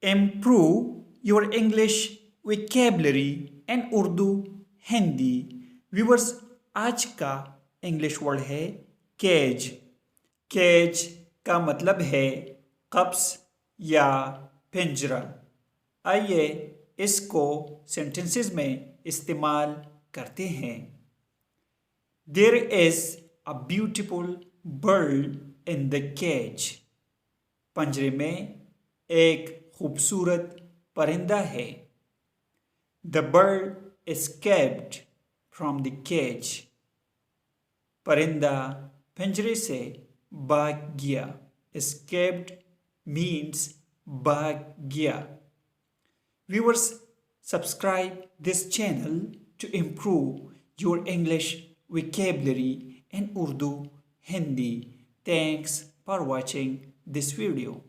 Improve your English vocabulary and Urdu Hindi. Viewers, आज का English word है केज. केज का मतलब है कप्स या पिंजरा. आइए इसको सेंटेंसेस में इस्तेमाल करते हैं. There is a beautiful bird in the cage. पंजरे में एक खूबसूरत परिंदा है. The bird escaped from the cage. परिंदा पिंजरे से भाग गया. Escaped means भाग गया. Viewers, subscribe this channel to improve your English vocabulary and Urdu Hindi. Thanks for watching this video.